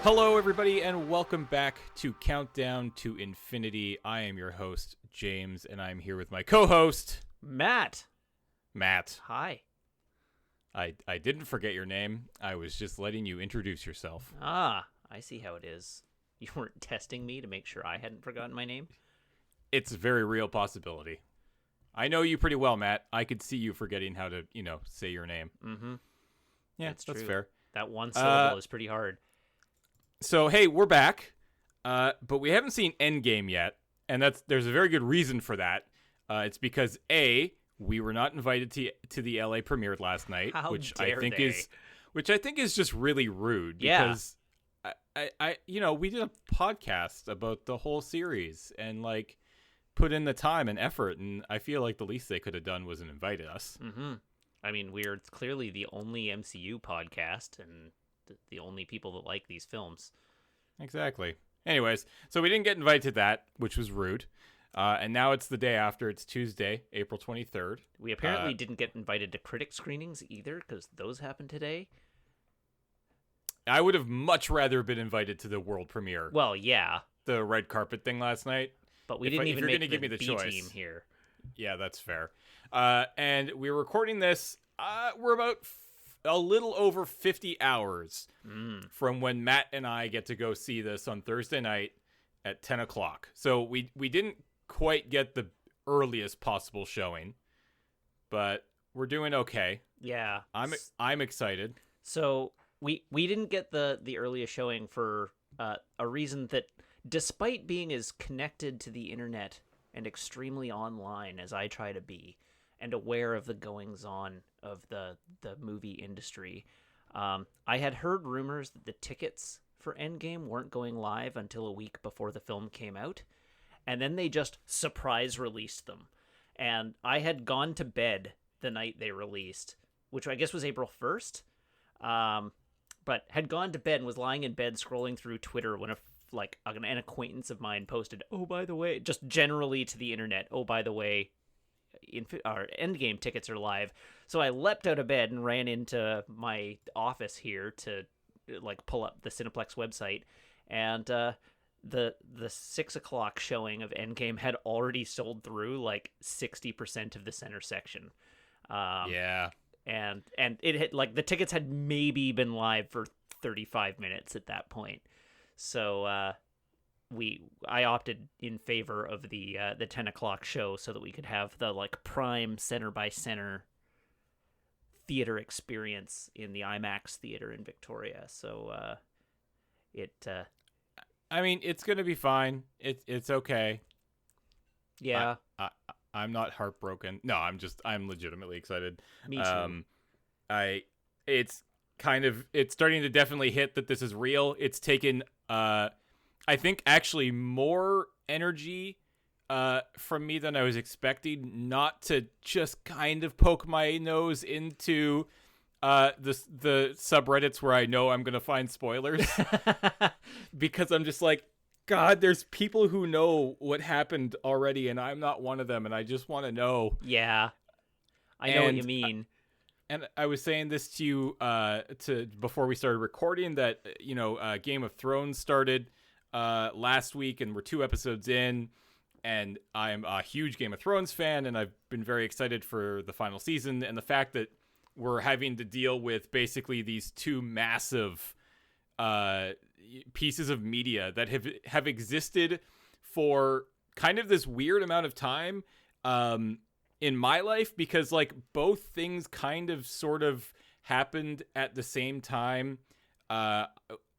Hello, everybody, and welcome back to Countdown to Infinity. I am your host, James, and I'm here with my co-host, Matt. Matt. Hi. I didn't forget your name. I was just letting you introduce yourself. Ah, I see how it is. You weren't testing me to make sure I hadn't forgotten my name? It's a very real possibility. I know you pretty well, Matt. I could see you forgetting how to, say your name. Mm-hmm. Yeah, that's true. fair. That one syllable is pretty hard. So, hey, we're back, but we haven't seen Endgame yet, and there's a very good reason for that. It's because, A, we were not invited to the LA premiere last night, which I think is just really rude. Because I we did a podcast about the whole series and put in the time and effort, and I feel like the least they could have done was invited us. Mm-hmm. I mean, we're clearly the only MCU podcast and the only people that like these films. Exactly. Anyways, so we didn't get invited to that, which was rude. And now it's the day after. It's Tuesday, April 23rd. We apparently didn't get invited to critic screenings either, because those happened today. I would have much rather been invited to the world premiere. Well, yeah. The red carpet thing last night. But we didn't even make the B team here. Yeah, that's fair. And we're recording this. We're about a little over 50 hours from when Matt and I get to go see this on Thursday night at 10 o'clock. So we didn't quite get the earliest possible showing, but we're doing okay. Yeah. I'm excited. So we didn't get the earliest showing for a reason that, despite being as connected to the internet and extremely online as I try to be, and aware of the goings-on of the movie industry, I had heard rumors that the tickets for Endgame weren't going live until a week before the film came out, and then they just surprise released them. And I had gone to bed the night they released, which I guess was April 1st, but had gone to bed and was lying in bed scrolling through Twitter when an acquaintance of mine posted, "Oh, by the way," just generally to the internet, "Oh, by the way, our Endgame tickets are live." So I leapt out of bed and ran into my office here to pull up the Cineplex website, and the 6 o'clock showing of Endgame had already sold through 60% of the center section. Yeah, and it had the tickets had maybe been live for 35 minutes at that point. So I opted in favor of the 10 o'clock show so that we could have the prime center by center theater experience in the IMAX theater in Victoria. So I mean, it's gonna be fine. It's okay. Yeah. I'm not heartbroken. No, I'm legitimately excited. Me too. It's starting to definitely hit that this is real. It's taken I think actually more energy from me than I was expecting, not to just kind of poke my nose into the subreddits where I know I'm gonna find spoilers, because I'm just like, God, there's people who know what happened already, and I'm not one of them, and I just want to know. Yeah, I know what you mean. And I was saying this to you before we started recording that Game of Thrones started last week, and we're 2 episodes in, and I'm a huge Game of Thrones fan, and I've been very excited for the final season, and the fact that we're having to deal with basically these 2 massive pieces of media that have existed for kind of this weird amount of time in my life, because both things kind of sort of happened at the same time.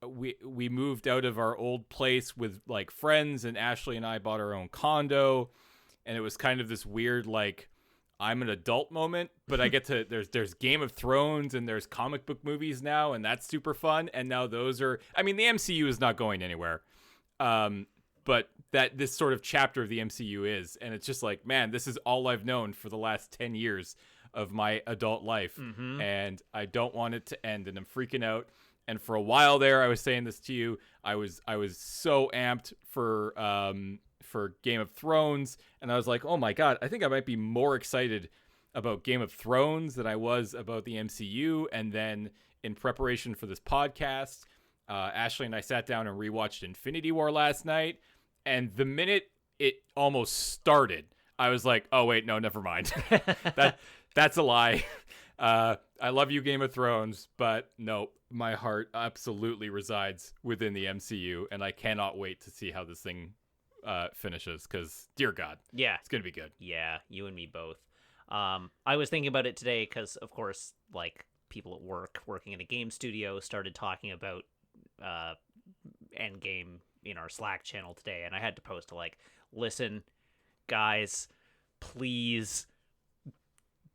We moved out of our old place with friends, and Ashley and I bought our own condo, and it was kind of this weird I'm an adult moment, but I get to there's Game of Thrones and there's comic book movies now, and that's super fun. And now those are, I mean, the MCU is not going anywhere, but that this sort of chapter of the MCU is, and it's just man, this is all I've known for the last 10 years of my adult life, and I don't want it to end, and I'm freaking out. And for a while there, I was saying this to you, I was so amped for Game of Thrones, and I was like, oh my God, I think I might be more excited about Game of Thrones than I was about the MCU. And then in preparation for this podcast, Ashley and I sat down and rewatched Infinity War last night, and the minute it almost started, I was like, oh wait, no, never mind. That's a lie. I love you, Game of Thrones, but no, my heart absolutely resides within the MCU, and I cannot wait to see how this thing finishes, because dear God, Yeah. it's gonna be good. Yeah, you and me both. I was thinking about it today because, of course, like people at work working in a game studio started talking about Endgame in our Slack channel today, and I had to post to like, listen, guys, please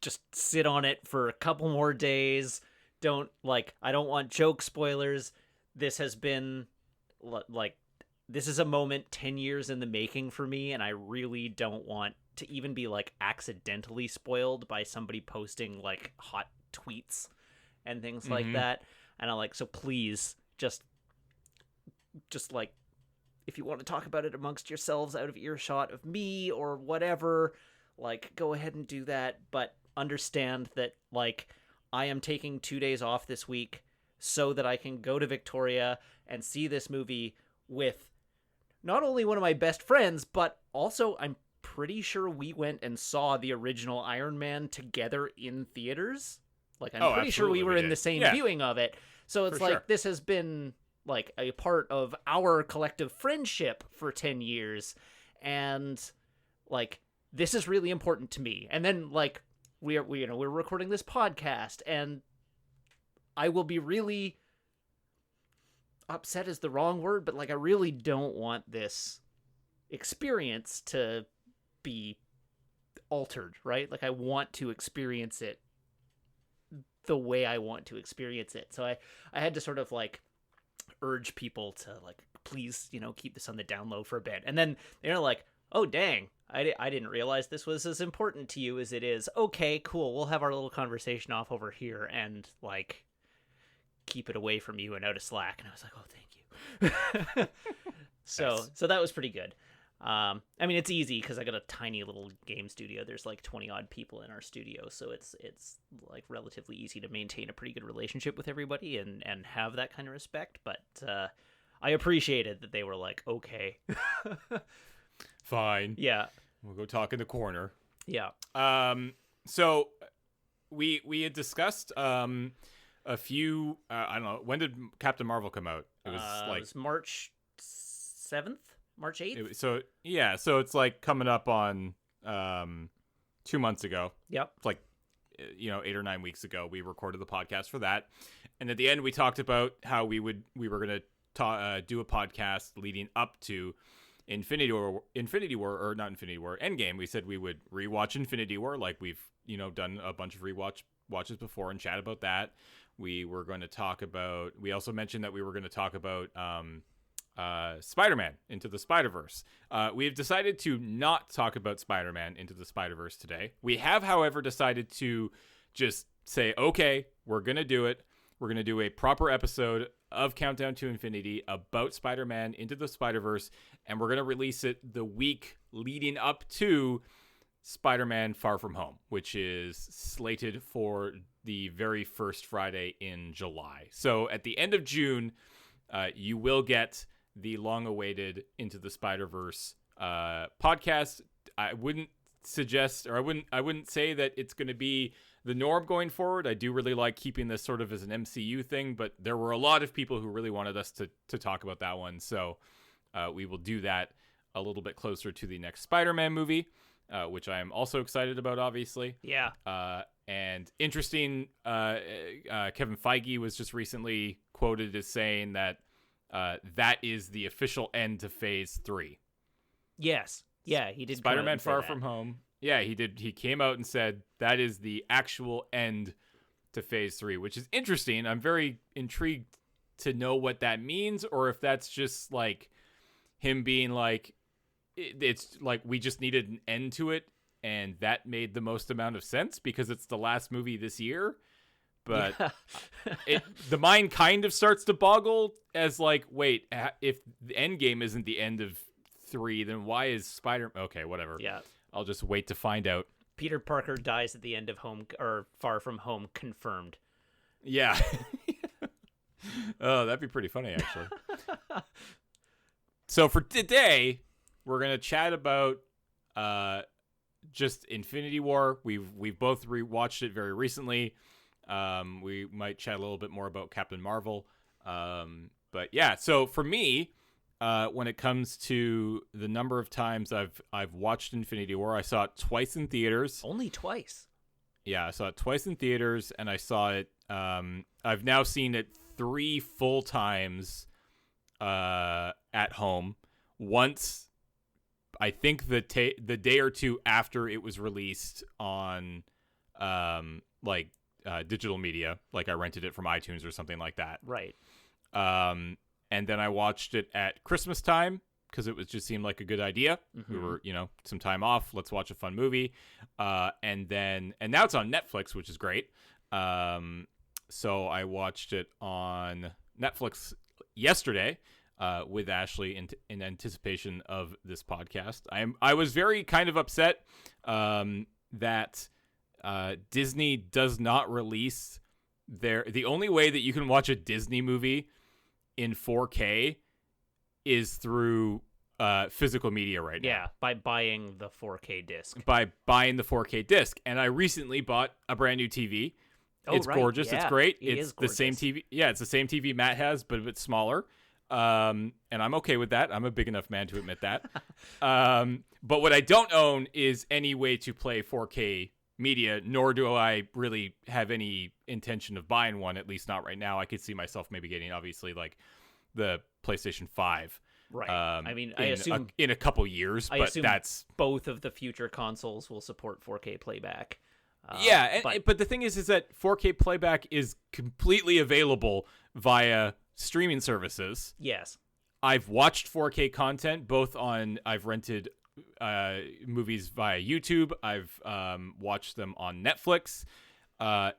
just sit on it for a couple more days. I don't want joke spoilers. This has been like, this is a moment 10 years in the making for me, and I really don't want to even be like accidentally spoiled by somebody posting like hot tweets and things like that. And I'm like, so please just like, if you want to talk about it amongst yourselves out of earshot of me or whatever, like, go ahead and do that. But understand that, like, I am taking 2 days off this week so that I can go to Victoria and see this movie with not only one of my best friends, but also I'm pretty sure we went and saw the original Iron Man together in theaters. Like, I'm pretty sure we were in the same viewing of it. So it's like, this has been like a part of our collective friendship for 10 years. And like, this is really important to me. And then like, we're recording this podcast, and I will be really upset is the wrong word, but like, I really don't want this experience to be altered, right? Like, I want to experience it the way I want to experience it. So I had to sort of like urge people to like, please, keep this on the down low for a bit. And then they're like, oh, dang, I didn't realize this was as important to you as it is. Okay, cool. We'll have our little conversation off over here and like keep it away from you and out of Slack. And I was like, oh, thank you. So that was pretty good. I mean, it's easy because I got a tiny little game studio. There's like 20 odd people in our studio. So it's like relatively easy to maintain a pretty good relationship with everybody and have that kind of respect. But I appreciated that they were like, okay. Fine. Yeah. We'll go talk in the corner. Yeah. So we had discussed a few I don't know, when did Captain Marvel come out? It was March 7th, March 8th. So it's like coming up on 2 months ago. Yep. It's like 8 or 9 weeks ago we recorded the podcast for that. And at the end we talked about how we were going to do a podcast leading up to Endgame. We said we would rewatch Infinity War, like we've done a bunch of watches before and chat about that. We were going to talk about. We also mentioned that we were going to talk about Spider-Man Into the Spider-Verse. We have decided to not talk about Spider-Man Into the Spider-Verse today. We have, however, decided to just say, okay, we're going to do it. We're going to do a proper episode of Countdown to Infinity about Spider-Man Into the Spider-Verse, and we're going to release it the week leading up to Spider-Man Far From Home, which is slated for the very first Friday in July. So at the end of June, you will get the long-awaited Into the Spider-Verse podcast. I wouldn't suggest, or I wouldn't say that it's going to be the norm going forward. I do really like keeping this sort of as an MCU thing, but there were a lot of people who really wanted us to talk about that one. So we will do that a little bit closer to the next Spider-Man movie, which I am also excited about, obviously. Yeah. And interesting, Kevin Feige was just recently quoted as saying that that is the official end to Phase 3. Yes. Yeah, he did. Spider-Man Far From Home. Yeah, he did. He came out and said that is the actual end to Phase 3, which is interesting. I'm very intrigued to know what that means, or if that's just like him being like, it's like we just needed an end to it, and that made the most amount of sense because it's the last movie this year. But the mind kind of starts to boggle as like, wait, if the Endgame isn't the end of 3, then why is okay, whatever. Yeah. I'll just wait to find out. Peter Parker dies at the end of Far From Home, confirmed. Yeah. Oh, that'd be pretty funny, actually. So for today, we're gonna chat about just Infinity War. We've both rewatched it very recently. We might chat a little bit more about Captain Marvel. But yeah, so for me, when it comes to the number of times I've watched Infinity War, I saw it twice in theaters. Only twice. Yeah, I saw it twice in theaters, and I saw it. I've now seen it 3 full times at home. Once, I think the day or two after it was released on digital media, like I rented it from iTunes or something like that. Right. And then I watched it at Christmas time because it just seemed like a good idea. Mm-hmm. We were, some time off. Let's watch a fun movie. And now it's on Netflix, which is great. So I watched it on Netflix yesterday with Ashley in anticipation of this podcast. I was very kind of upset that Disney does not release the only way that you can watch a Disney movie in 4K is through physical media right now. Yeah, by buying the 4K disc. By buying the 4K disc. And I recently bought a brand new TV. It's right. gorgeous. Yeah, it's great. it's the same TV. Yeah, it's the same TV Matt has, but a bit smaller. And I'm okay with that. I'm a big enough man to admit that. But what I don't own is any way to play 4K media, nor do I really have any intention of buying one, at least not right now. I could see myself maybe getting, obviously, like the PlayStation 5. Right. I mean, I assume in a couple years, but that's both of the future consoles will support 4K playback. But the thing is that 4K playback is completely available via streaming services. Yes. I've watched 4K content I've rented movies via YouTube. I've watched them on Netflix.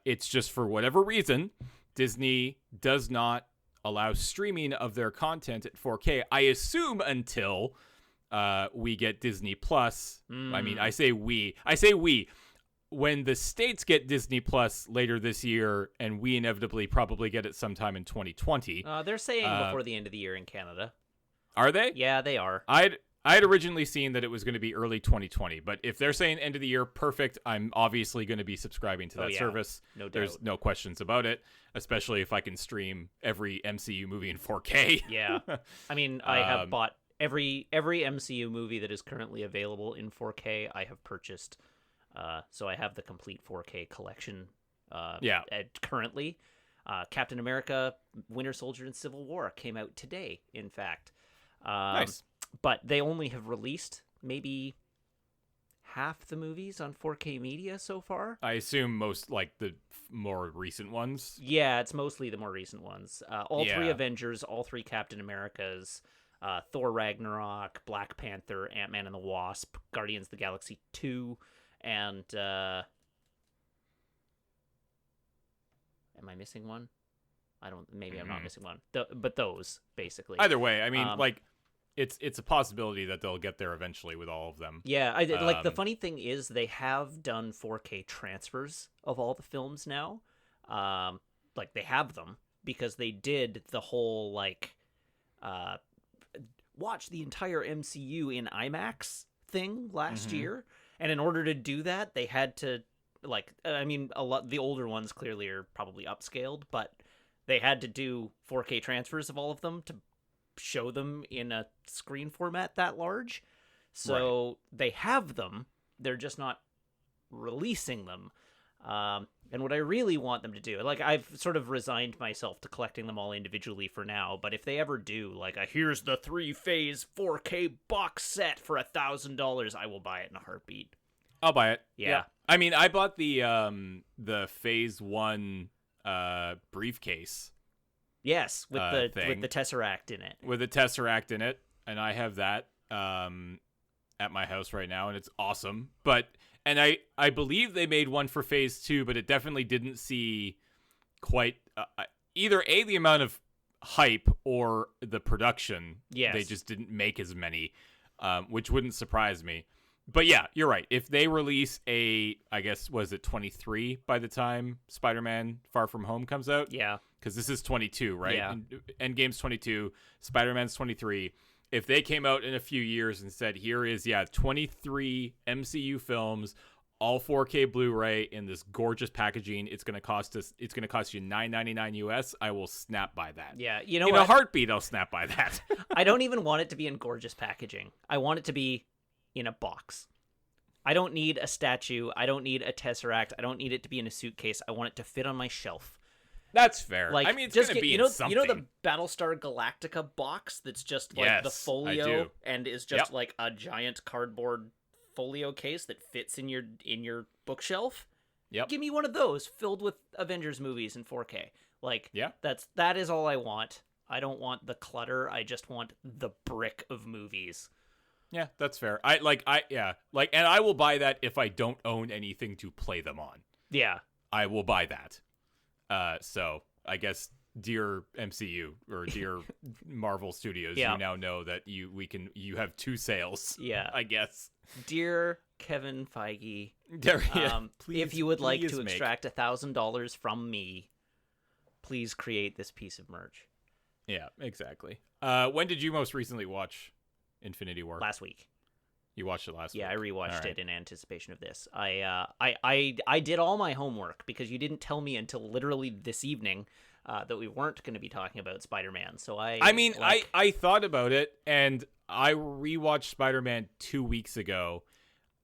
It's just for whatever reason, Disney does not allow streaming of their content at 4K. I assume until we get Disney Plus. I mean, I say we. When the States get Disney Plus later this year, and we inevitably probably get it sometime in 2020. They're saying before the end of the year in Canada. Are they? Yeah, they are. I had originally seen that it was going to be early 2020, but if they're saying end of the year, perfect. I'm obviously going to be subscribing to that service. No doubt. There's no questions about it, especially if I can stream every MCU movie in 4K. Yeah. I mean, I have bought every MCU movie that is currently available in 4K. I have purchased. So I have the complete 4K collection currently. Captain America, Winter Soldier, and Civil War came out today, in fact. Nice. But they only have released maybe half the movies on 4K media so far. I assume most, like, the more recent ones. Yeah, it's mostly the more recent ones. All 3 Avengers, all 3 Captain Americas, Thor Ragnarok, Black Panther, Ant-Man and the Wasp, Guardians of the Galaxy 2, and am I missing one? Maybe I'm not missing one. But those, basically. Either way, I mean, it's a possibility that they'll get there eventually with all of them. Yeah, the funny thing is they have done 4K transfers of all the films now. They have them because they did the whole watch the entire MCU in IMAX thing last year. And in order to do that, they had to the older ones clearly are probably upscaled, but they had to do 4K transfers of all of them to show them in a screen format that large. So They have them. They're just not releasing them. And what I really want them to do, I've sort of resigned myself to collecting them all individually for now, but if they ever do, here's the 3-phase 4K box set for $1,000, I will buy it in a heartbeat. I'll buy it. Yeah. I mean, I bought the Phase 1 briefcase. Yes, with the Tesseract in it. With the Tesseract in it, and I have that at my house right now, and it's awesome. And I believe they made one for Phase 2, but it definitely didn't see quite either the amount of hype or the production. Yes. They just didn't make as many, which wouldn't surprise me. But yeah, you're right. If they release I guess, was it 23 by the time Spider-Man Far From Home comes out? Yeah. Because this is 22, right? Yeah. Endgame's 22, Spider-Man's 23. If they came out in a few years and said, here is, 23 MCU films, all 4K Blu-ray in this gorgeous packaging, it's going to cost you $9.99 US, I will snap by that. Yeah, you know in what? a heartbeat, I'll snap by that. I don't even want it to be in gorgeous packaging. I want it to be in a box. I don't need a statue. I don't need a Tesseract. I don't need it to be in a suitcase. I want it to fit on my shelf. That's fair. Like, I mean, it's just going to be in something. You know the Battlestar Galactica box that's just like the Yes, I folio do. and is just like a giant cardboard folio case that fits in your bookshelf? Yep. Give me one of those filled with Avengers movies in 4K. Like, Yeah. that is all I want. I don't want the clutter. I just want the brick of movies. Yeah, that's fair. And I will buy that if I don't own anything to play them on. Yeah. I will buy that. So I guess, dear MCU or dear Marvel Studios, Yeah. you now know that you have two sales. Yeah. I guess. Dear Kevin Feige, Please, if you would like to make. extract $1,000 from me, please create this piece of merch. Yeah, exactly. When did you most recently watch Infinity War? Last week. You watched it last week? Yeah, I rewatched All right. it in anticipation of this. I did all my homework because you didn't tell me until literally this evening that we weren't going to be talking about Spider-Man. So I thought about it, and I rewatched Spider-Man 2 weeks ago,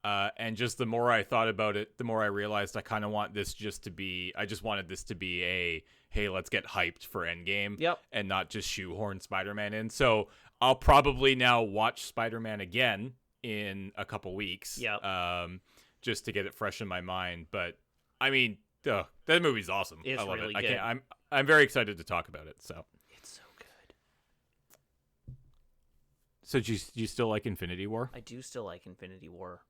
and just the more I thought about it, the more I realized I kind of want this I just wanted this to be a, hey, let's get hyped for Endgame, Yep. and not just shoehorn Spider-Man in. So I'll probably now watch Spider-Man again in a couple weeks, just to get it fresh in my mind. But I mean, that movie's awesome. It's I love really it. good. I'm very excited to talk about it. So It's so good. So do you still like Infinity War? I do still like Infinity War.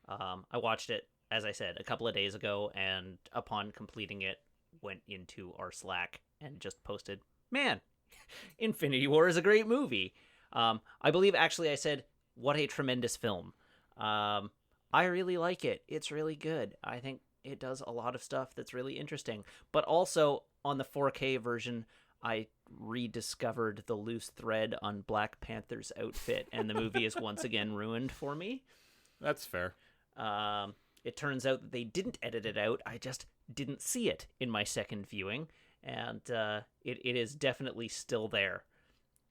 I watched it, as I said, a couple of days ago, and upon completing it, went into our Slack and just posted, man, Infinity War is a great movie. I believe, actually, I said, what a tremendous film. I really like it. It's really good. I think it does a lot of stuff that's really interesting. But also, on the 4K version, I rediscovered the loose thread on Black Panther's outfit, and the movie is once again ruined for me. That's fair. It turns out that they didn't edit it out. I just didn't see it in my second viewing, and it is definitely still there.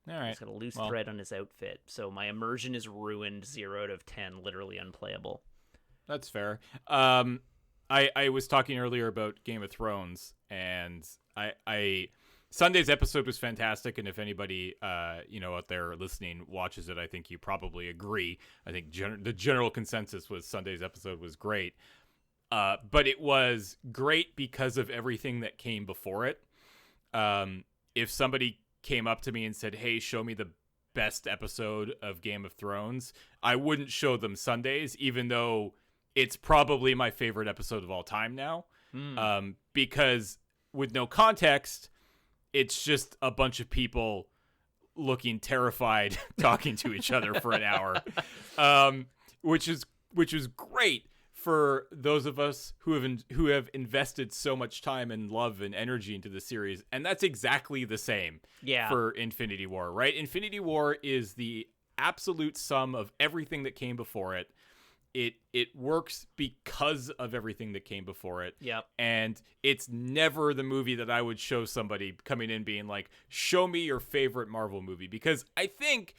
All right. He's got a loose thread on his outfit, so my immersion is ruined. 0 out of 10, literally unplayable. That's fair. I was talking earlier about Game of Thrones, and I Sunday's episode was fantastic, and if anybody out there listening watches it, I think you probably agree. I think the general consensus was Sunday's episode was great, but it was great because of everything that came before it. If somebody came up to me and said, "Hey, show me the best episode of Game of Thrones," I wouldn't show them Sunday's, even though it's probably my favorite episode of all time now. Because with no context, it's just a bunch of people looking terrified talking to each other for an hour, which is great for those of us who have invested so much time and love and energy into the series. And that's exactly the same for Infinity War, right? Infinity War is the absolute sum of everything that came before it. It works because of everything that came before it. Yep. And it's never the movie that I would show somebody coming in being like, show me your favorite Marvel movie. Because I think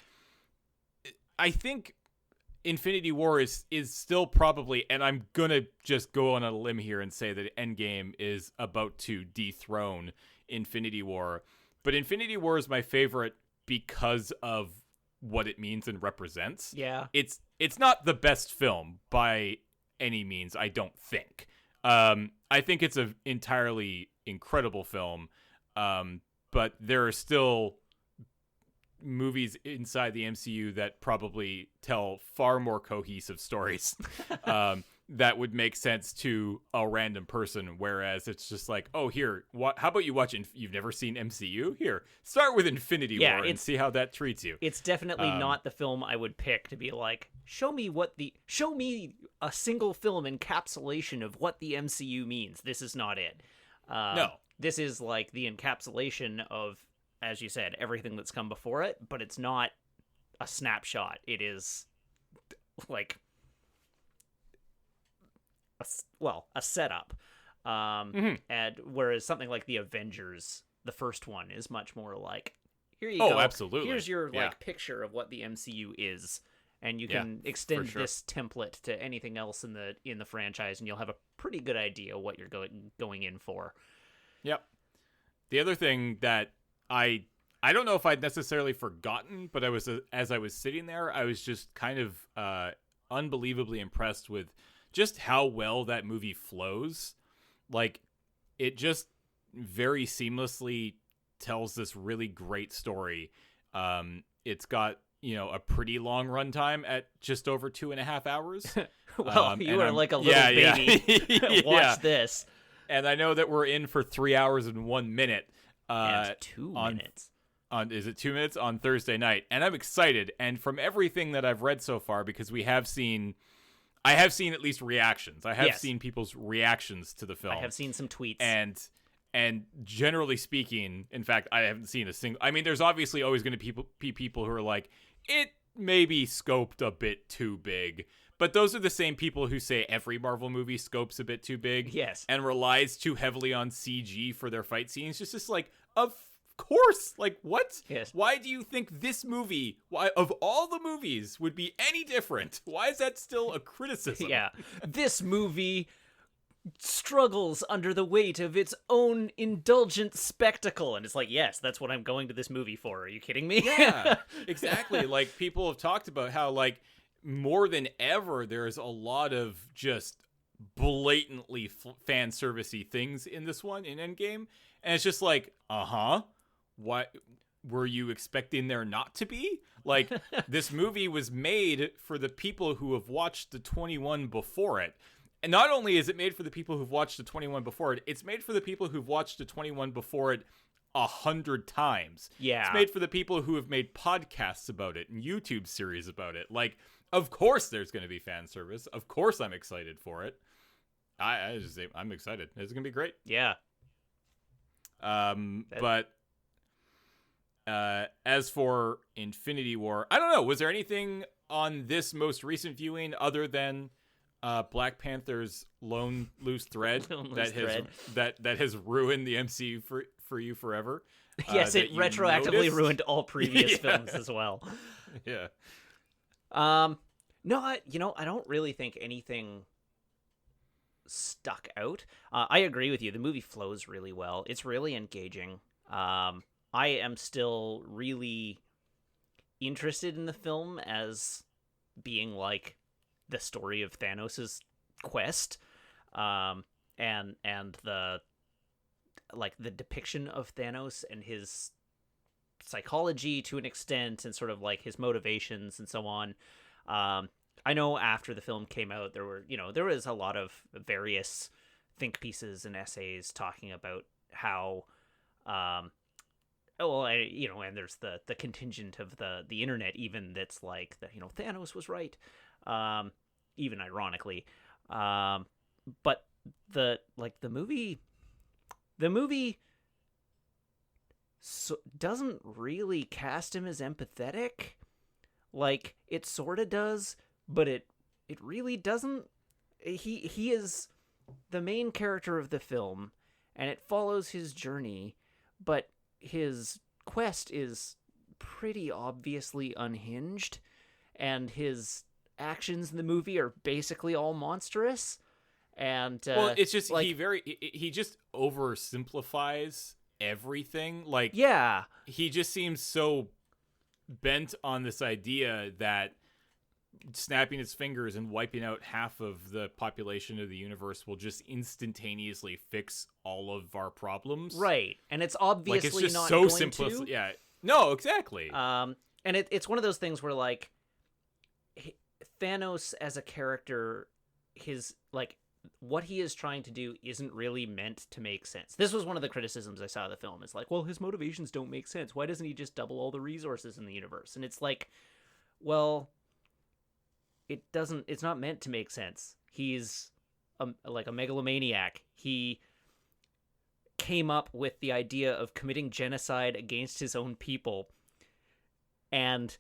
Infinity War is still probably, and I'm going to just go on a limb here and say that Endgame is about to dethrone Infinity War. But Infinity War is my favorite because of what it means and represents. Yeah. It's not the best film by any means, I don't think. I think it's an entirely incredible film, but there are still movies inside the MCU that probably tell far more cohesive stories that would make sense to a random person, whereas it's just like, oh, here, how about you watch you've never seen MCU? Here, start with Infinity War and see how that treats you. It's definitely not the film I would pick to be like, show me a single film encapsulation of what the MCU means. This is not it. No. This is like the encapsulation of, as you said, everything that's come before it, but it's not a snapshot. It is like a setup. And whereas something like the Avengers, the first one, is much more like, here you go. Absolutely. Here's your picture of what the MCU is, and you can extend this template to anything else in the franchise, and you'll have a pretty good idea what you're going in for. Yep. The other thing that I don't know if I'd necessarily forgotten, but as I was sitting there, I was just kind of unbelievably impressed with just how well that movie flows. Like, it just very seamlessly tells this really great story. It's got, a pretty long runtime at just over 2.5 hours. Well, you are like a little baby. Watch this. And I know that we're in for 3 hours and 1 minute. And 2 minutes. Is it 2 minutes on Thursday night? And I'm excited. And from everything that I've read so far, because I have seen at least reactions. I have seen people's reactions to the film. I have seen some tweets. And generally speaking, in fact, I haven't seen a single. I mean, there's obviously always going to be people who are like, it may be scoped a bit too big. But those are the same people who say every Marvel movie scopes a bit too big. Yes. And relies too heavily on CG for their fight scenes. Just like, of course. Like, what? Yes. Why do you think this movie, of all the movies, would be any different? Why is that still a criticism? Yeah. This movie struggles under the weight of its own indulgent spectacle. And it's like, yes, that's what I'm going to this movie for. Are you kidding me? Yeah, exactly. Like, people have talked about how, like, more than ever, there's a lot of just blatantly fan servicey things in this one, in Endgame. And it's just like, what were you expecting there not to be? Like, this movie was made for the people who have watched the 21 before it. And not only is it made for the people who've watched the 21 before it, it's made for the people who've watched the 21 before it 100 times. Yeah. It's made for the people who have made podcasts about it and YouTube series about it. Like, of course there's going to be fan service. Of course I'm excited for it. I'm excited. It's going to be great. Yeah. But as for Infinity War, I don't know. Was there anything on this most recent viewing other than Black Panther's lone loose thread that has ruined the MCU for you forever? Yes, it retroactively ruined all previous films as well. Yeah. No, I don't really think anything stuck out. I agree with you. The movie flows really well. It's really engaging. I am still really interested in the film as being like the story of Thanos' quest, and the depiction of Thanos and his psychology to an extent, and sort of like his motivations and so on. I know after the film came out, there was a lot of various think pieces and essays talking about how, and there's the contingent of the internet even that's like that, Thanos was right, even ironically, but the movie doesn't really cast him as empathetic. Like, it sort of does, but it really doesn't. He is the main character of the film, and it follows his journey, but his quest is pretty obviously unhinged, and his actions in the movie are basically all monstrous. And well, it's just like, he just oversimplifies everything. Like, yeah, he just seems so bent on this idea that snapping his fingers and wiping out half of the population of the universe will just instantaneously fix all of our problems. Right. And it's obviously like, it's just not so going simplistic. to. Yeah. No, exactly. And it's one of those things where, like, Thanos as a character his like what he is trying to do isn't really meant to make sense. This was one of the criticisms I saw of the film. It's like, well, his motivations don't make sense. Why doesn't he just double all the resources in the universe? And it's like, well, it's not meant to make sense. He's like a megalomaniac. He came up with the idea of committing genocide against his own people and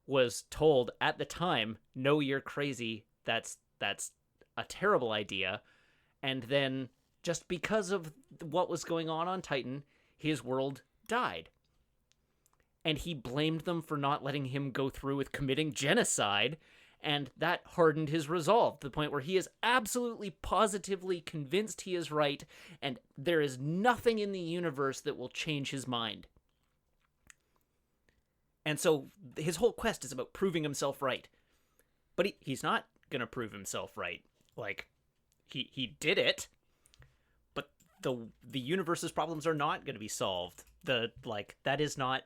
was told at the time, no, you're crazy. That's a terrible idea. And then just because of what was going on Titan, his world died. And he blamed them for not letting him go through with committing genocide, and that hardened his resolve to the point where he is absolutely positively convinced he is right, and there is nothing in the universe that will change his mind. And so his whole quest is about proving himself right. But he's not going to prove himself right. Like, he did it, but the universe's problems are not going to be solved. That is not...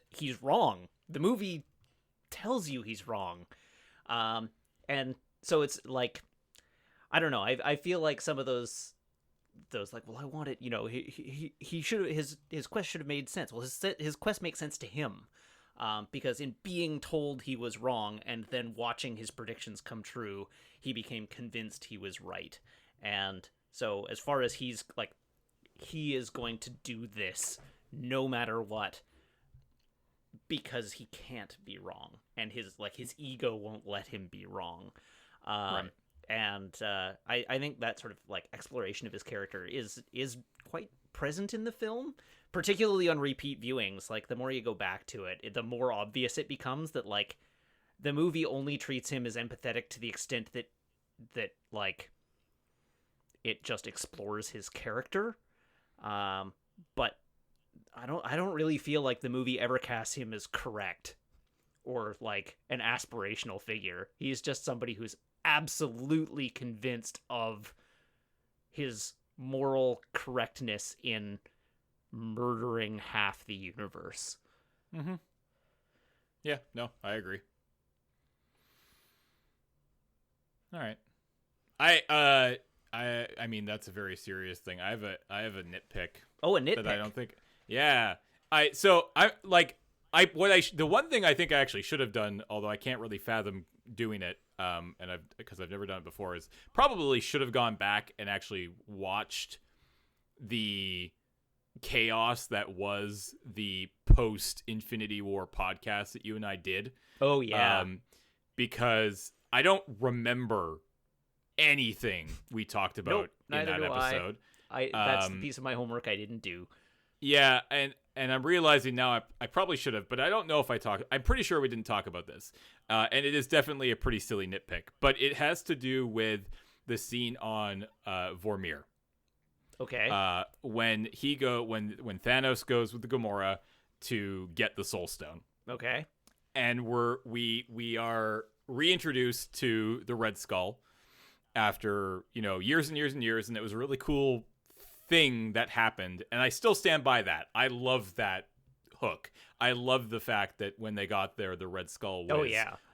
He's wrong. The movie tells you he's wrong. And so it's like, I don't know. I feel like some of those like, well, I want it, he should, his quest should have made sense. Well, his quest makes sense to him. Because in being told he was wrong and then watching his predictions come true, he became convinced he was right. And so as far as he's like, he is going to do this no matter what, because he can't be wrong, and his ego won't let him be wrong. Right. And I think that sort of like exploration of his character is quite present in the film, particularly on repeat viewings. Like, the more you go back to it, the more obvious it becomes that like the movie only treats him as empathetic to the extent that like it just explores his character. But I don't really feel like the movie ever casts him as correct or like an aspirational figure. He's just somebody who's absolutely convinced of his moral correctness in murdering half the universe. Mm-hmm. Yeah, no, I agree. All right. I mean, that's a very serious thing. I have a nitpick. Oh, a nitpick. That I don't think. Yeah. The one thing I think I actually should have done, although I can't really fathom doing it, because I've never done it before, is probably should have gone back and actually watched the chaos that was the post Infinity War podcast that you and I did. Oh yeah. Because I don't remember anything we talked about in that episode. That's the piece of my homework I didn't do. Yeah, and I'm realizing now I probably should have, but I don't know if I talked. I'm pretty sure we didn't talk about this. And it is definitely a pretty silly nitpick, but it has to do with the scene on Vormir. Okay. When Thanos goes with the Gamora to get the Soul Stone. Okay. And we are reintroduced to the Red Skull after, years and years and years, and it was a really cool thing that happened, and I still stand by that. I love that hook. I love the fact that when they got there, the Red Skull was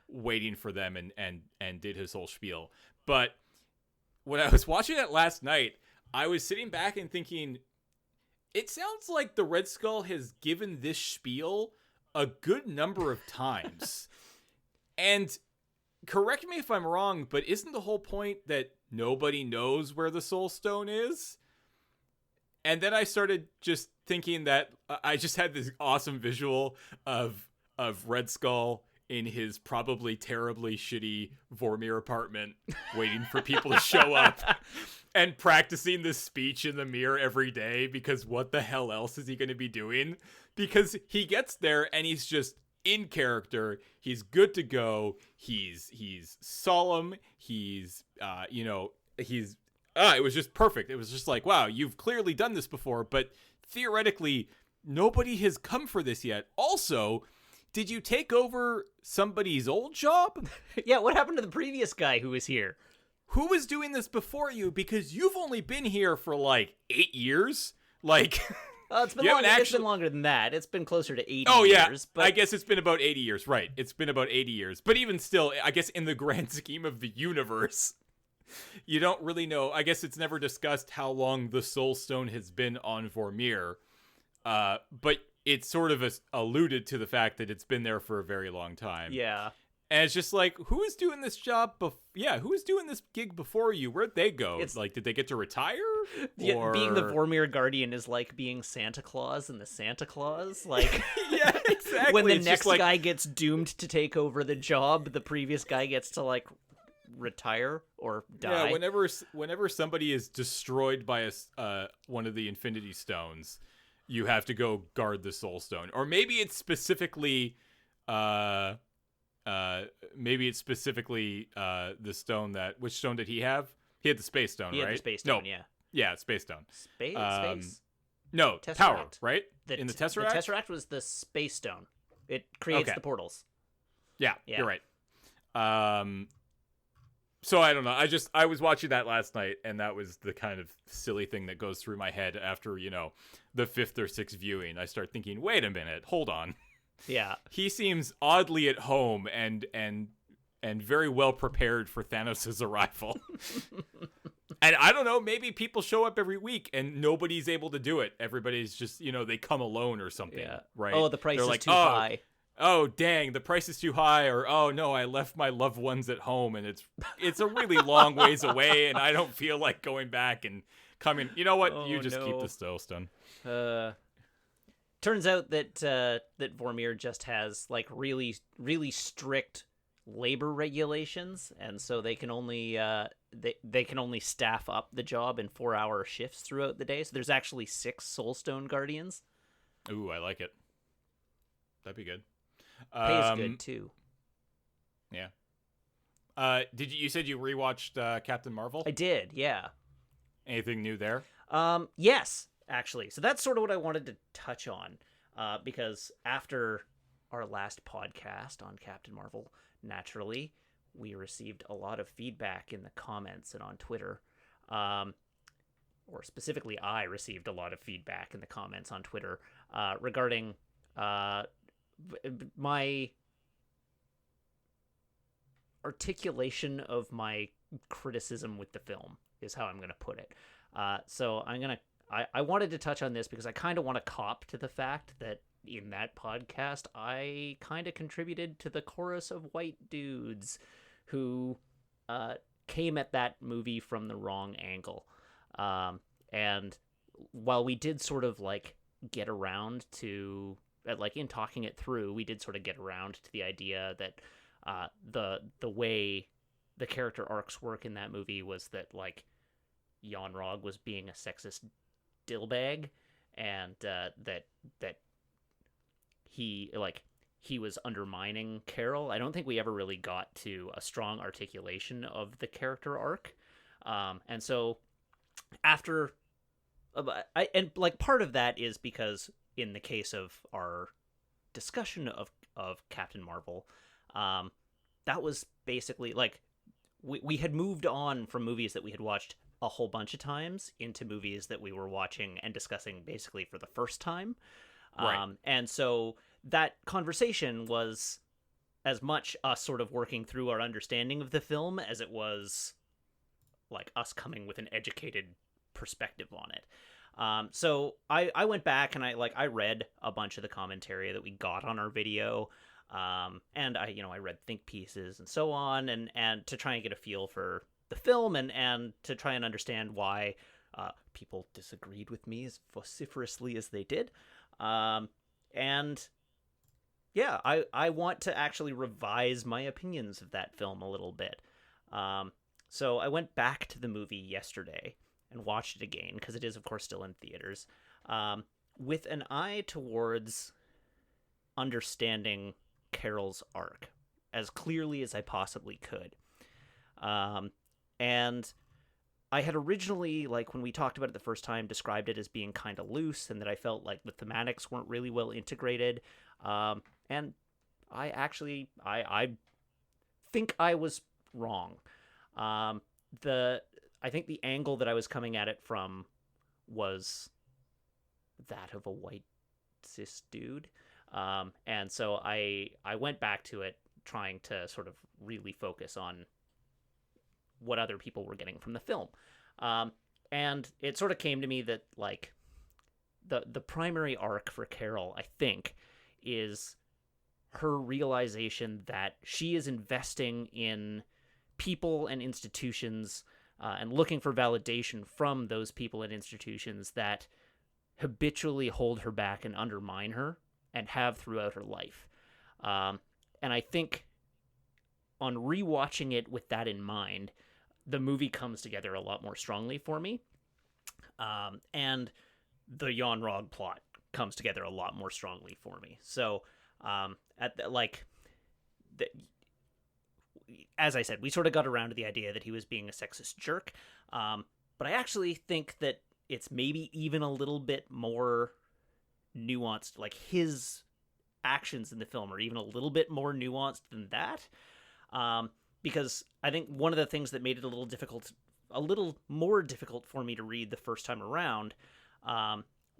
waiting for them and did his whole spiel. But when I was watching it last night, I was sitting back and thinking, it sounds like the Red Skull has given this spiel a good number of times. And correct me if I'm wrong, but isn't the whole point that nobody knows where the Soul Stone is? And then I started just thinking that I just had this awesome visual of Red Skull in his probably terribly shitty Vormir apartment waiting for people to show up and practicing this speech in the mirror every day, because what the hell else is he going to be doing? Because he gets there and he's just in character. He's good to go. He's solemn. He's it was just perfect. It was just like, wow, you've clearly done this before, but theoretically, nobody has come for this yet. Also, did you take over somebody's old job? Yeah, what happened to the previous guy who was here? Who was doing this before you? Because you've only been here for like 8 years. Like, It's been You haven't it's been longer than that. It's been closer to 80 Oh, yeah. years. But I guess it's been about 80 years. Right. It's been about 80 years. But even still, I guess in the grand scheme of the universe, you don't really know. I guess it's never discussed how long the Soul Stone has been on Vormir. But it's sort of alluded to the fact that it's been there for a very long time. Yeah. And it's just like, who is doing this job? Who was doing this gig before you? Where'd they go? It's like, did they get to retire? Yeah, being the Vormir Guardian is like being Santa Claus in the Santa Claus. Like, yeah, exactly. When the it's next like, guy gets doomed to take over the job, the previous guy gets to like retire or die. Yeah, whenever somebody is destroyed by one of the Infinity Stones, you have to go guard the Soul Stone. Or maybe it's specifically the stone which stone did he have? He had the Space Stone, right? He had the Space Stone, no. yeah. Yeah, Space Stone. Space? No, Tesseract. power, right? In the Tesseract? The Tesseract was the Space Stone. It creates the portals. Yeah, you're right. So I don't know. I was watching that last night, and that was the kind of silly thing that goes through my head after, the 5th or 6th viewing. I start thinking, wait a minute, hold on. Yeah. He seems oddly at home and very well prepared for Thanos' arrival. And I don't know, maybe people show up every week and nobody's able to do it. Everybody's just, they come alone or something, right? Oh, the price is too high. Oh, dang, the price is too high, or oh no, I left my loved ones at home and it's a really long ways away and I don't feel like going back and coming. You know what? You just keep the Soul Stone. Turns out that that Vormir just has like really, really strict labor regulations, and so they can only they can only staff up the job in 4-hour shifts throughout the day. So there's actually 6 Soulstone Guardians. Ooh, I like it. That'd be good. Pays good too. Yeah. You said you rewatched Captain Marvel? I did. Yeah. Anything new there? Yes, actually. So that's sort of what I wanted to touch on, because after our last podcast on Captain Marvel, naturally, we received a lot of feedback in the comments and on Twitter. Or specifically, I received a lot of feedback in the comments on Twitter regarding my articulation of my criticism with the film, is how I'm going to put it. So I wanted to touch on this because I kind of want to cop to the fact that in that podcast, I kind of contributed to the chorus of white dudes who came at that movie from the wrong angle. And while we did sort of like get around to, like in talking it through, we did sort of get around to the idea that the way the character arcs work in that movie was that like Yon-Rogg was being a sexist dillbag, and that he was undermining Carol. I don't think we ever really got to a strong articulation of the character arc. And so after part of that is because in the case of our discussion of Captain Marvel, that was basically like we had moved on from movies that we had watched a whole bunch of times into movies that we were watching and discussing basically for the first time. Right. And so that conversation was as much us sort of working through our understanding of the film as it was like us coming with an educated perspective on it. So I went back and I read a bunch of the commentary that we got on our video. And I read think pieces and so on, and to try and get a feel for the film and to try and understand why people disagreed with me as vociferously as they did. And yeah, I want to actually revise my opinions of that film a little bit. So I went back to the movie yesterday and watched it again, because it is, of course, still in theaters, with an eye towards understanding Carol's arc as clearly as I possibly could. And I had originally, like, when we talked about it the first time, described it as being kind of loose, and that I felt like the thematics weren't really well integrated. And I actually, I think I was wrong. I think the angle that I was coming at it from was that of a white cis dude. And so I went back to it trying to sort of really focus on what other people were getting from the film. And it sort of came to me that like the primary arc for Carol, I think, is her realization that she is investing in people and institutions and looking for validation from those people and institutions that habitually hold her back and undermine her and have throughout her life. And I think on rewatching it with that in mind, the movie comes together a lot more strongly for me. And the Jan Rog plot comes together a lot more strongly for me. So, as I said, we sort of got around to the idea that he was being a sexist jerk. But I actually think that it's maybe even a little bit more nuanced. Like, his actions in the film are even a little bit more nuanced than that. Because I think one of the things that made it a little more difficult for me to read the first time around,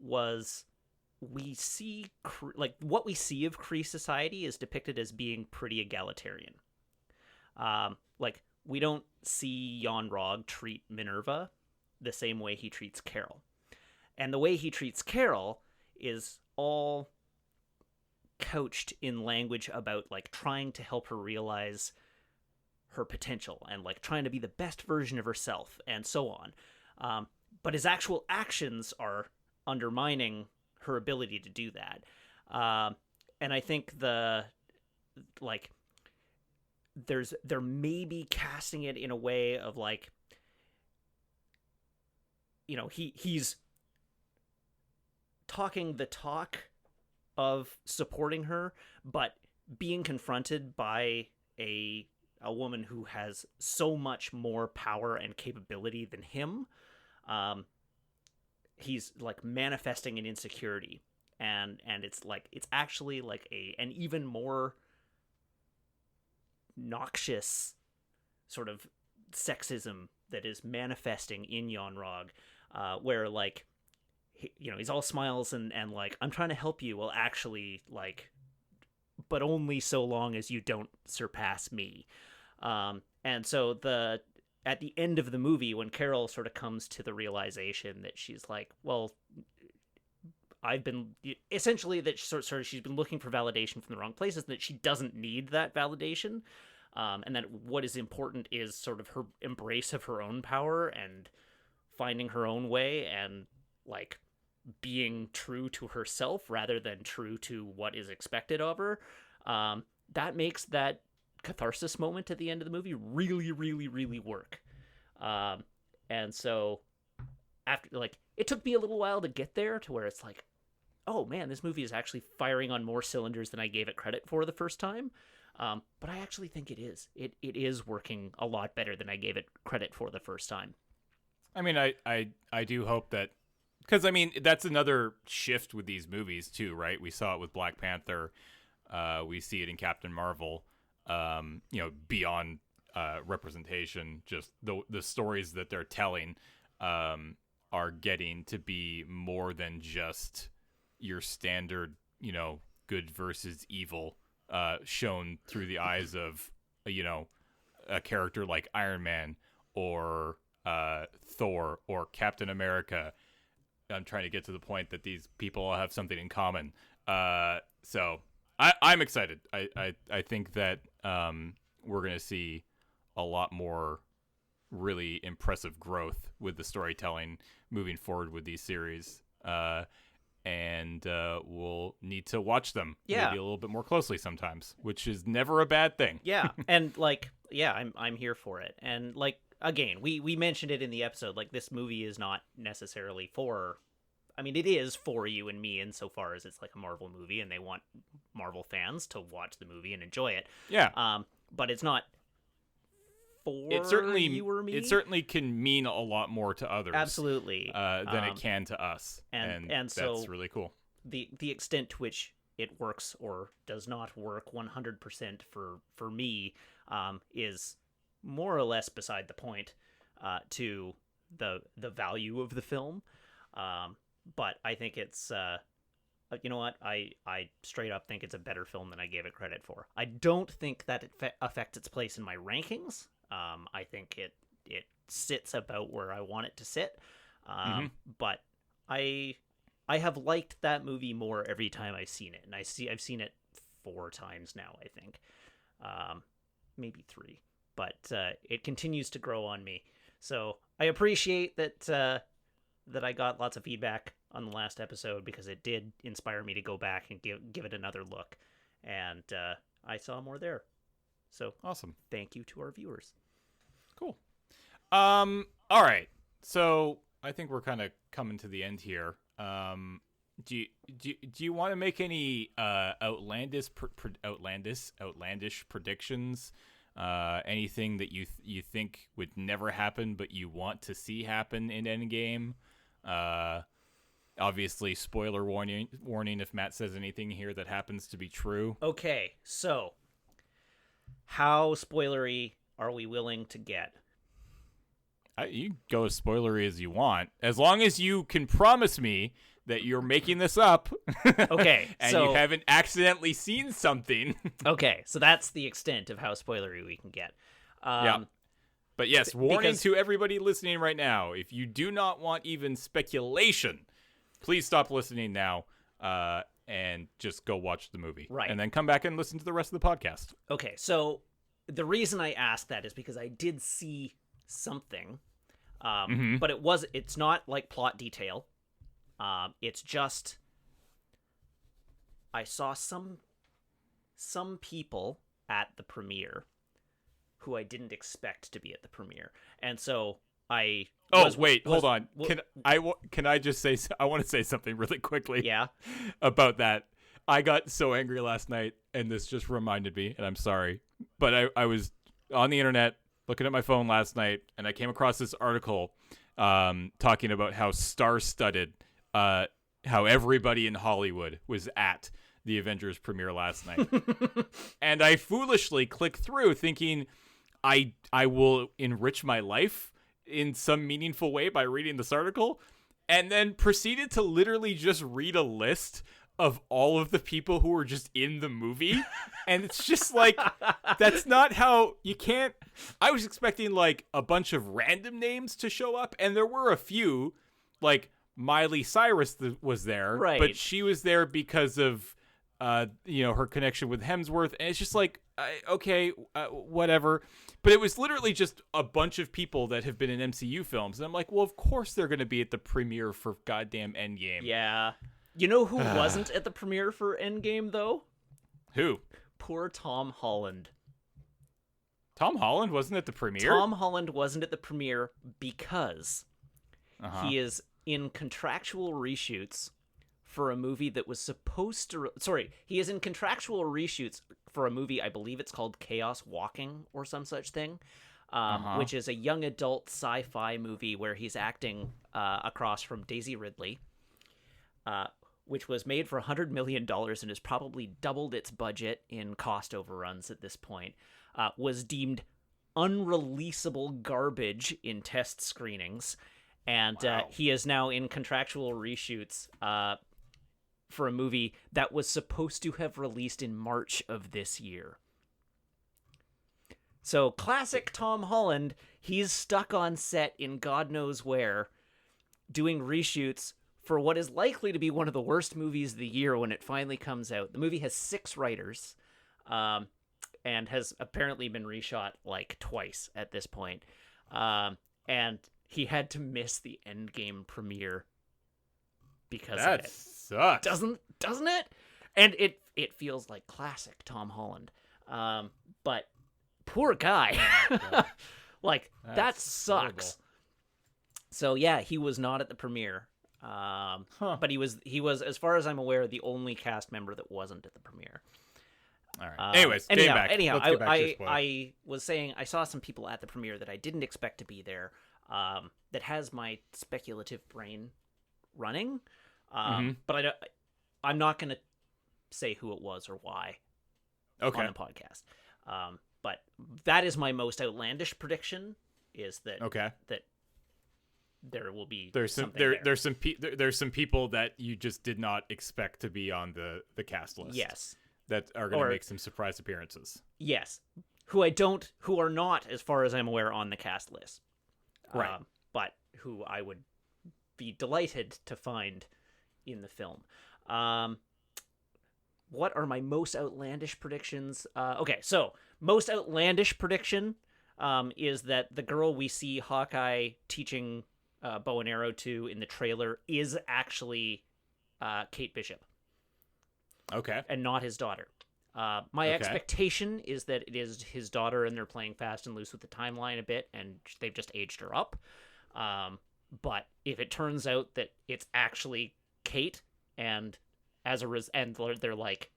was we see what we see of Kree society is depicted as being pretty egalitarian. Like, we don't see Jan Rog treat Minerva the same way he treats Carol. And the way he treats Carol is all couched in language about like trying to help her realize her potential and like trying to be the best version of herself and so on. But his actual actions are undermining her ability to do that. And I think they're maybe casting it in a way of like, you know, he's talking the talk of supporting her, but being confronted by a woman who has so much more power and capability than him, he's like manifesting an insecurity, and it's actually like an even more noxious sort of sexism that is manifesting in Jan Rog, where like he's all smiles and like, I'm trying to help you. Well, actually, like, but only so long as you don't surpass me. And so at the end of the movie, when Carol sort of comes to the realization that she's like, well, I've been essentially that sort of she's been looking for validation from the wrong places, and that she doesn't need that validation. And that what is important is sort of her embrace of her own power and finding her own way and like being true to herself rather than true to what is expected of her. That makes that catharsis moment at the end of the movie really, really, really work. And so after, like, it took me a little while to get there to where it's like, oh man, this movie is actually firing on more cylinders than I gave it credit for the first time. But I actually think it is. It is working a lot better than I gave it credit for the first time. I mean, I do hope that, because I mean, that's another shift with these movies too, right? We saw it with Black Panther. We see it in Captain Marvel. Beyond representation, just the stories that they're telling are getting to be more than just your standard, good versus evil, shown through the eyes of, a character like Iron Man or Thor or Captain America. I'm trying to get to the point that these people all have something in common. So I'm excited. I think that we're going to see a lot more really impressive growth with the storytelling moving forward with these series. And we'll need to watch them maybe a little bit more closely sometimes, which is never a bad thing. Yeah, and I'm here for it. And like, again, we mentioned it in the episode, like, this movie is not necessarily for, I mean, it is for you and me insofar as it's like a Marvel movie and they want Marvel fans to watch the movie and enjoy it. Yeah. But it's not for you or me. It certainly can mean a lot more to others. Absolutely. Than it can to us. And that's so really cool. The extent to which it works or does not work 100% for me is more or less beside the point to the value of the film. but I think it's you know what, I straight up think it's a better film than I gave it credit for. I don't think that it affects its place in my rankings. I think it sits about where I want it to sit. But I have liked that movie more every time I've seen it, and I've seen it 4 times now, I think, maybe 3, but it continues to grow on me. So I appreciate that I got lots of feedback on the last episode, because it did inspire me to go back and give it another look, and I saw more there. So awesome! Thank you to our viewers. Cool. All right. So I think we're kind of coming to the end here. Do you want to make any outlandish predictions? Anything that you think would never happen but you want to see happen in Endgame? Obviously, spoiler warning if Matt says anything here that happens to be true. Okay, so how spoilery are we willing to get? You can go as spoilery as you want, as long as you can promise me that you're making this up. Okay, and so you haven't accidentally seen something. Okay, so that's the extent of how spoilery we can get. Yeah. But yes, warning to everybody listening right now: if you do not want even speculation, please stop listening now and just go watch the movie. Right. And then come back and listen to the rest of the podcast. Okay, so the reason I asked that is because I did see something, but it's not like plot detail. It's just I saw some people at the premiere who I didn't expect to be at the premiere, and so I. Hold on. Can I just say? I want to say something really quickly. Yeah. About that, I got so angry last night, and this just reminded me, and I'm sorry, but I was on the internet looking at my phone last night, and I came across this article talking about how star-studded, how everybody in Hollywood was at the Avengers premiere last night. And I foolishly clicked through thinking I will enrich my life in some meaningful way by reading this article, and then proceeded to literally just read a list of all of the people who were just in the movie. And it's just like, that's not how you can't. I was expecting like a bunch of random names to show up, and there were a few, like Miley Cyrus was there, right? But she was there because of her connection with Hemsworth, and it's just like, whatever. But it was literally just a bunch of people that have been in MCU films, and I'm like, well, of course they're going to be at the premiere for goddamn Endgame. Yeah. You know who wasn't at the premiere for Endgame, though? Who? Poor Tom Holland. Tom Holland wasn't at the premiere? Tom Holland wasn't at the premiere because he is in contractual reshoots for a movie that was supposed to... he is in contractual reshoots for a movie, I believe it's called Chaos Walking or some such thing, which is a young adult sci-fi movie where he's acting across from Daisy Ridley, which was made for $100 million and has probably doubled its budget in cost overruns at this point, was deemed unreleasable garbage in test screenings, and he is now in contractual reshoots for a movie that was supposed to have released in March of this year. So, classic Tom Holland, he's stuck on set in God knows where, doing reshoots for what is likely to be one of the worst movies of the year when it finally comes out. The movie has 6 writers, and has apparently been reshot like twice at this point. And he had to miss the Endgame premiere because of it. Sucks. Doesn't it? And it feels like classic Tom Holland. But poor guy. Like, that sucks. Horrible. So yeah, he was not at the premiere. But he was, as far as I'm aware, the only cast member that wasn't at the premiere. All right. Anyhow, I was saying I saw some people at the premiere that I didn't expect to be there. That has my speculative brain running. But I'm not going to say who it was or why on the podcast. But that is my most outlandish prediction, is that that there will be there's some something there. there's some people that you just did not expect to be on the cast list. Yes. That are going to make some surprise appearances. Yes. Who are not, as far as I'm aware, on the cast list. Right. But who I would be delighted to find in the film. What are my most outlandish predictions? Okay, so most outlandish prediction is that the girl we see Hawkeye teaching bow and arrow to in the trailer is actually Kate Bishop. Okay. And not his daughter. My expectation is that it is his daughter and they're playing fast and loose with the timeline a bit and they've just aged her up. But if it turns out that it's actually Kate and and they're like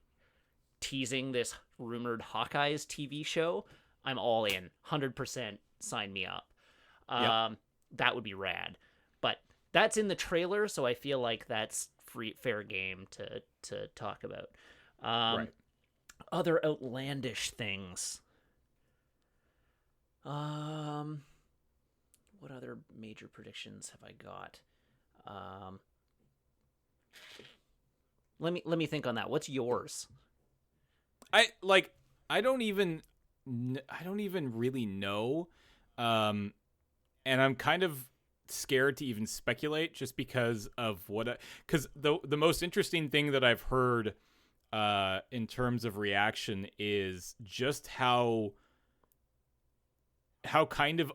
teasing this rumored Hawkeye's TV show, I'm all in. 100% sign me up. That would be rad. But that's in the trailer, so I feel like that's fair game to talk about. Right. Other outlandish things. What other major predictions have I got? Let me think on that. What's yours? I don't even really know, and I'm kind of scared to even speculate just because of because the most interesting thing that I've heard in terms of reaction is just how kind of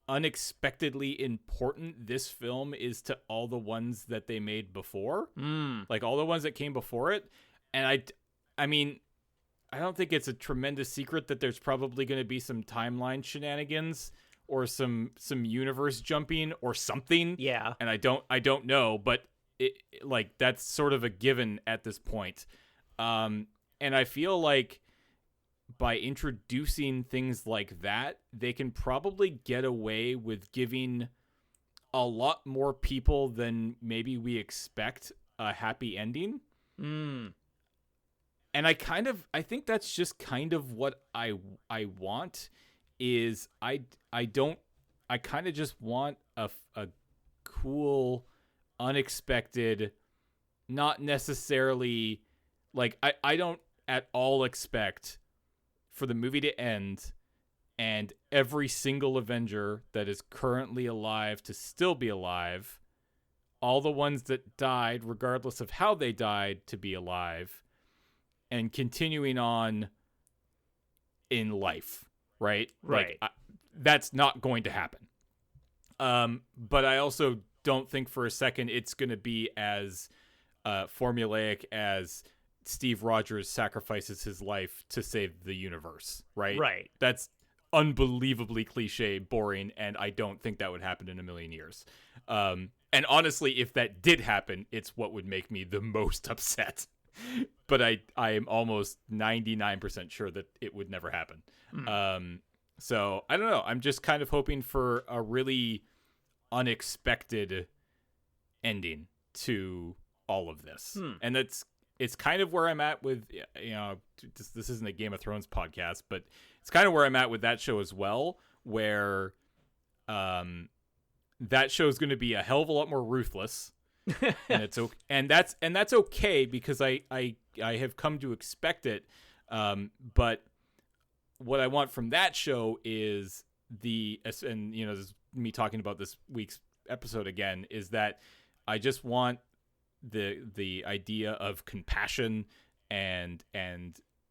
unexpectedly important this film is to all the ones that they made before, like all the ones that came before it. And I mean, I don't think it's a tremendous secret that there's probably going to be some timeline shenanigans or some universe jumping or something. Yeah. And I don't know, but like that's sort of a given at this point. And I feel like by introducing things like that, they can probably get away with giving a lot more people than maybe we expect a happy ending. And I think that's just kind of what I want is I kind of just want a cool, unexpected, not necessarily like I don't at all expect for the movie to end and every single Avenger that is currently alive to still be alive, all the ones that died, regardless of how they died, to be alive, and continuing on in life, right? Right. Like, that's not going to happen. But I also don't think for a second it's going to be as formulaic as Steve Rogers sacrifices his life to save the universe, right? Right. That's unbelievably cliche, boring, and I don't think that would happen in a million years. And honestly, if that did happen, it's what would make me the most upset. But I am almost 99% sure that it would never happen. So I don't know. I'm just kind of hoping for a really unexpected ending to all of this. And it's kind of where I'm at with, this isn't a Game of Thrones podcast, but it's kind of where I'm at with that show as well, where that show is going to be a hell of a lot more ruthless. And it's okay, and that's okay because I have come to expect it. But what I want from that show is this is me talking about this week's episode again, is that I just want the idea of compassion and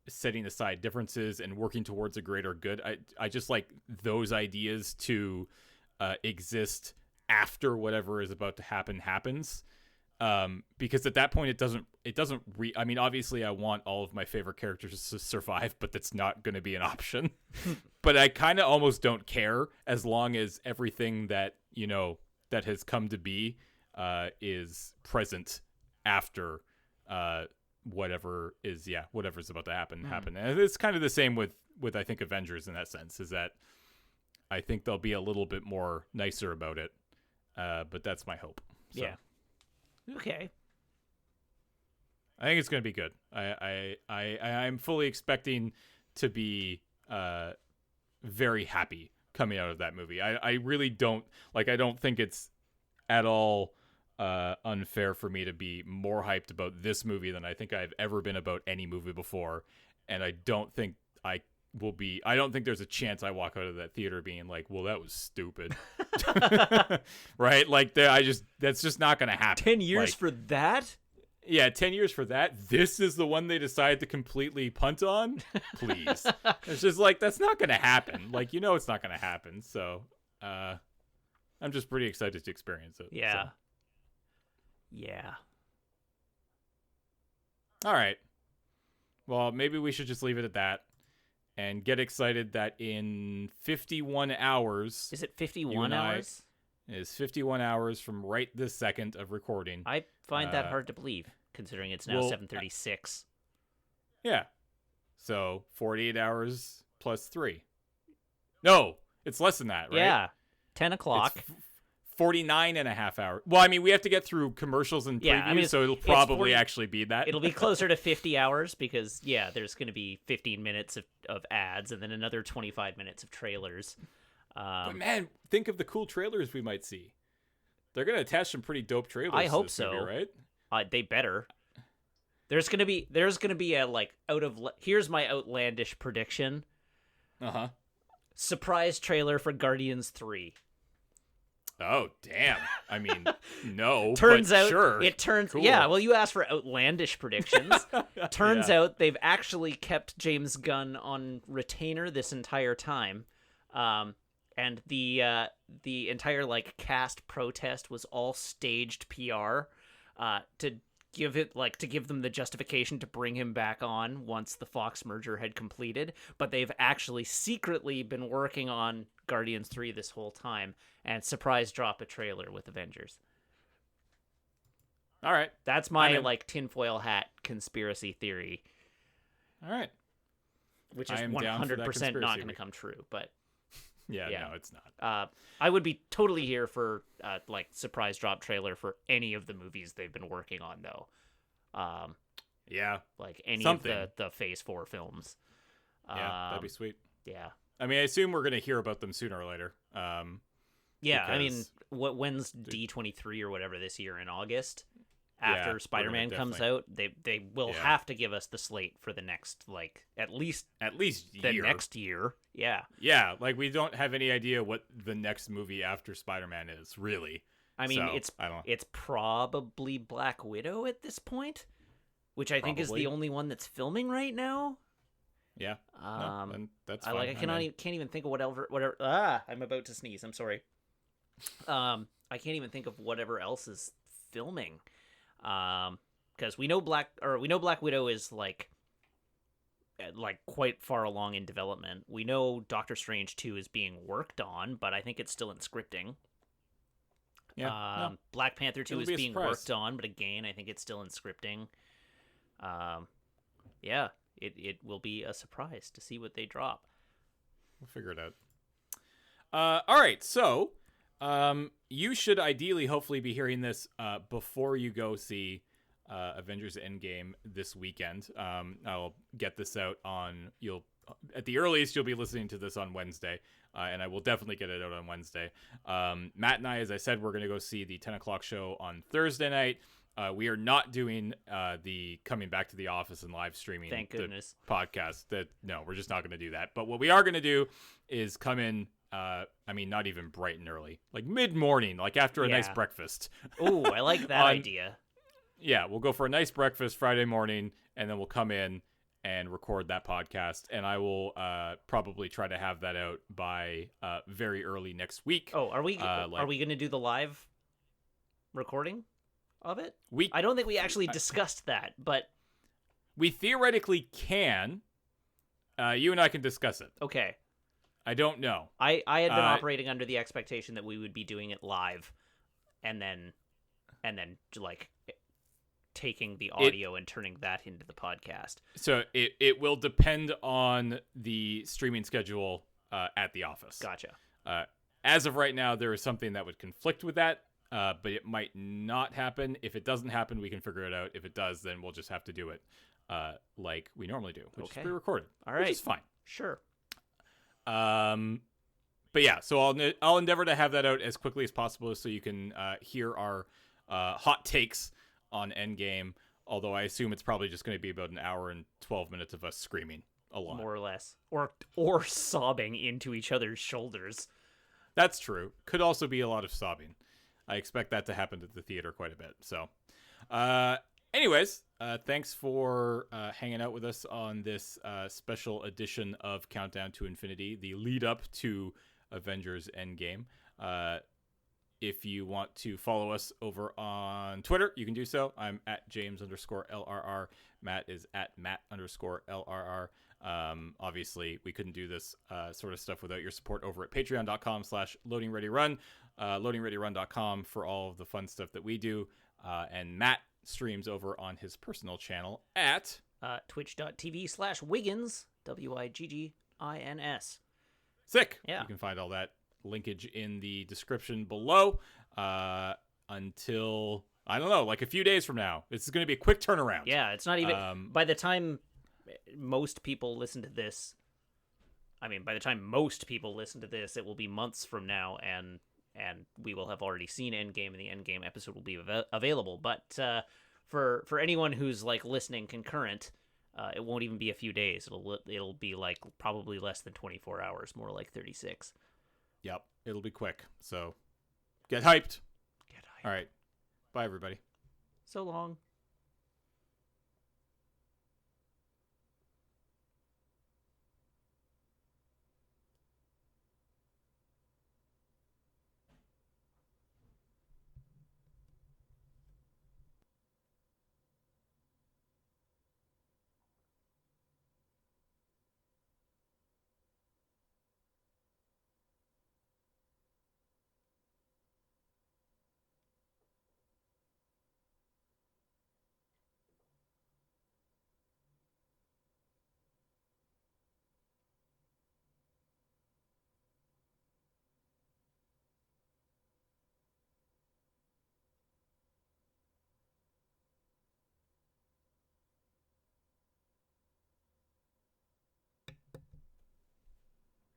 setting aside differences and working towards a greater good. I just like those ideas to exist after whatever is about to happen happens. Because at that point it doesn't I mean, obviously I want all of my favorite characters to survive, but that's not going to be an option. But I kind of almost don't care as long as everything that, that has come to be is present after whatever's about to happen. And it's kind of the same with I think Avengers in that sense, is that I think they'll be a little bit more nicer about it. But that's my hope. So. Yeah. Okay. I think it's going to be good. I'm fully expecting to be very happy coming out of that movie. I really don't like. I don't think it's at all unfair for me to be more hyped about this movie than I think I've ever been about any movie before, and I don't think I don't think there's a chance I walk out of that theater being like, well, that was stupid. Right? Like, that's just not going to happen. 10 years like, for that? Yeah, 10 years for that. This is the one they decide to completely punt on? Please. It's just like, that's not going to happen. Like, it's not going to happen. So, I'm just pretty excited to experience it. Yeah. So. Yeah. All right. Well, maybe we should just leave it at that. And get excited that in 51 hours... Is it 51 hours? It is 51 hours from right this second of recording. I find that hard to believe, considering it's now 7:36. Yeah. So, 48 hours plus 3. No, it's less than that, right? Yeah. 10 o'clock. It's 49 and a half hours. Well, I mean, we have to get through commercials and previews, so it'll probably actually be that. It'll be closer to 50 hours because, there's going to be 15 minutes of ads and then another 25 minutes of trailers. But man, think of the cool trailers we might see. They're going to attach some pretty dope trailers. I hope to this so. movie, right? They better. There's going to be a here's my outlandish prediction. Uh-huh. Surprise trailer for Guardians 3. Oh, damn. I mean, no. Turns but out sure. It turns cool. Yeah, well, you asked for outlandish predictions. Turns out they've actually kept James Gunn on retainer this entire time. And the entire cast protest was all staged PR to give them the justification to bring him back on once the Fox merger had completed, but they've actually secretly been working on Guardians 3 this whole time and surprise drop a trailer with Avengers. All right. That's my tinfoil hat conspiracy theory. All right. Which is 100% not going to come true, but yeah, no, it's not. I would be totally here for surprise drop trailer for any of the movies they've been working on, though. Yeah, like any something. of the Phase 4 films. Yeah, that'd be sweet. Yeah, I mean, I assume we're gonna hear about them sooner or later. Yeah, I mean, when's D23 or whatever this year in August? After Spider-Man comes out, they will have to give us the slate for the next at least the next year. Yeah. Yeah, we don't have any idea what the next movie after Spider-Man is, really. I mean, it's probably Black Widow at this point, which I think is the only one that's filming right now. Yeah. No, that's fine. I can't even think of whatever. I'm about to sneeze. I'm sorry. I can't even think of whatever else is filming. Because we know Black Widow is quite far along in development. We know Doctor Strange 2 is being worked on, but I think it's still in scripting. Yeah. Black Panther 2 is being worked on, but again, I think it's still in scripting. Yeah, it will be a surprise to see what they drop. We'll figure it out. All right, so you should ideally, hopefully, be hearing this before you go see Avengers Endgame this weekend. I'll get this out at the earliest, you'll be listening to this on Wednesday, and I will definitely get it out on Wednesday. Matt and I, as I said, we're going to go see the 10 o'clock show on Thursday night. We are not doing the coming back to the office and live streaming Thank goodness. podcast. No, we're just not going to do that. But what we are going to do is come in, not even bright and early, mid-morning, after a nice breakfast. Ooh, I like that idea. Yeah, we'll go for a nice breakfast Friday morning, and then we'll come in and record that podcast. And I will probably try to have that out by very early next week. Oh, are we going to do the live recording of it? I don't think we actually discussed that, but we theoretically can. You and I can discuss it. Okay. I don't know. I had been operating under the expectation that we would be doing it live, and then taking the audio and turning that into the podcast. So it will depend on the streaming schedule at the office. Gotcha. As of right now, there is something that would conflict with that, but it might not happen. If it doesn't happen, we can figure it out. If it does, then we'll just have to do it like we normally do, which is pre-recorded. All right. Which is fine. Sure. But yeah, so I'll endeavor to have that out as quickly as possible so you can hear our hot takes on Endgame. Although I assume it's probably just going to be about an hour and 12 minutes of us screaming a lot. More or less. Or sobbing into each other's shoulders. That's true. Could also be a lot of sobbing. I expect that to happen at the theater quite a bit. So, anyways, thanks for hanging out with us on this special edition of Countdown to Infinity, the lead up to Avengers Endgame. If you want to follow us over on Twitter, you can do so. I'm at James_LRR. Matt is at Matt_LRR. Obviously, we couldn't do this sort of stuff without your support over at patreon.com/LoadingReadyRun, LoadingReadyRun.com for all of the fun stuff that we do. And Matt streams over on his personal channel at twitch.tv/Wiggins, WIGGINS. Sick. Yeah. You can find all that linkage in the description below until, I don't know, like a few days from now. This is going to be a quick turnaround. Yeah, it's not even, by the time most people listen to this, it will be months from now, and we will have already seen Endgame, and the Endgame episode will be available. But for anyone who's like listening concurrent, it won't even be a few days. It'll be like probably less than 24 hours, more like 36. Yep, it'll be quick. So get hyped. All right. Bye, everybody. So long.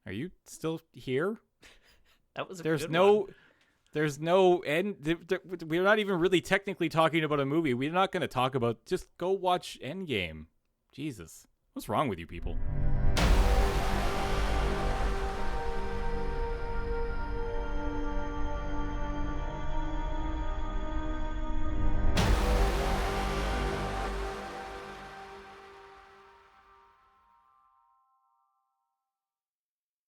Are you still here? That was a There's good no one. There's no end. We're not even really technically talking about a movie. We're not going to talk about. Just go watch Endgame. Jesus, what's wrong with you people?